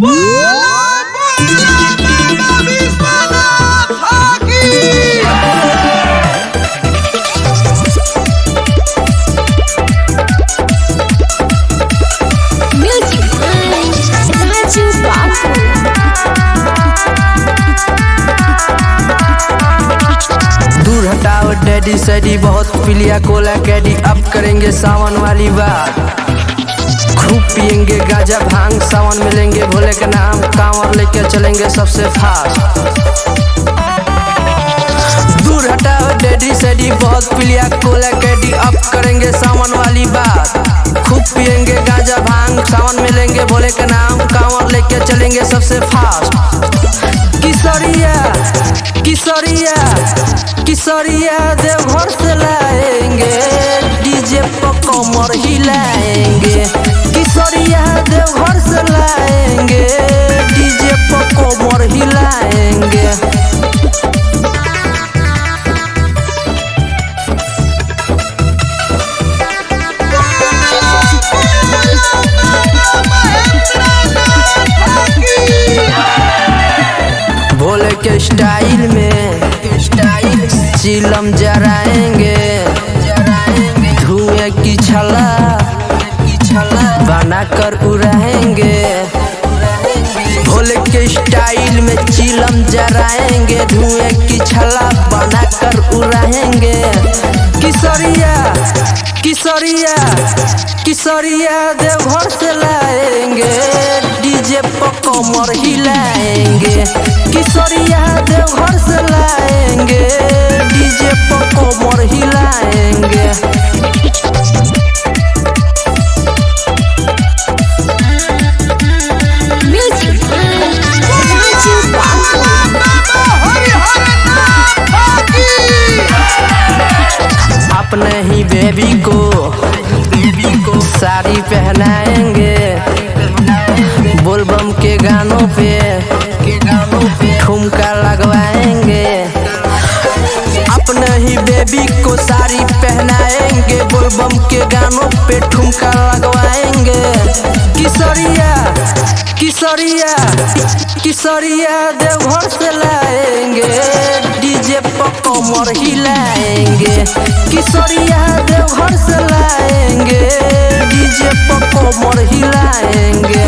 दूर हटाओ डैडी सैडी बहुत पिलिया कोला कैडी। अब करेंगे सावन वाली बात, खूब पियेंगे गांजा भांग, सावन मिलेंगे भोले का नाम, कांवर लेके चलेंगे सबसे फास्ट। दूर हटाओ डैडी सैडी बहुत पिलिया कोला कैडी। अब करेंगे सावन वाली बात, खूब पियेंगे गांजा भांग, सावन मिलेंगे भोले का नाम, कांवर लेके चलेंगे सबसे फास्ट। किशोरिया किशोरिया किशोरिया देवघर से लाएंगे, डीजे पर कमर हिलाएंगे। किशोरिया देवघर से लाएंगे, डीजे पर कमर हिलाएंगे। भोले के स्टाइल में चिलम जराएंगे, धुएं की छला बनाकर उड़ाएंगे। भोले के स्टाइल में चिलम जराएंगे, धुएं की छला बनाकर उड़ाएंगे। किशोरिया किशोरिया किशोरिया देवघर से लाएंगे, डीजे पर कमर हिलाएंगे। किशोरिया देवघर से लाएंगे, डीजे पर कमर हिलाएंगे। अपने ही बेबी को साड़ी पहनाएंगे, बोलबम के गानों पे ठुमका लगवाएंगे। अपने ही बेबी को साड़ी पहनाएंगे, बोलबम के गानों पे ठुमका लगवाएंगे। किशोरिया किशोरिया किशोरिया देवघर से लाएंगे, डीजे पर कमर हिलाएंगे। किशोरिया देवघर से लाएंगे, डीजे पर कमर हिलाएंगे।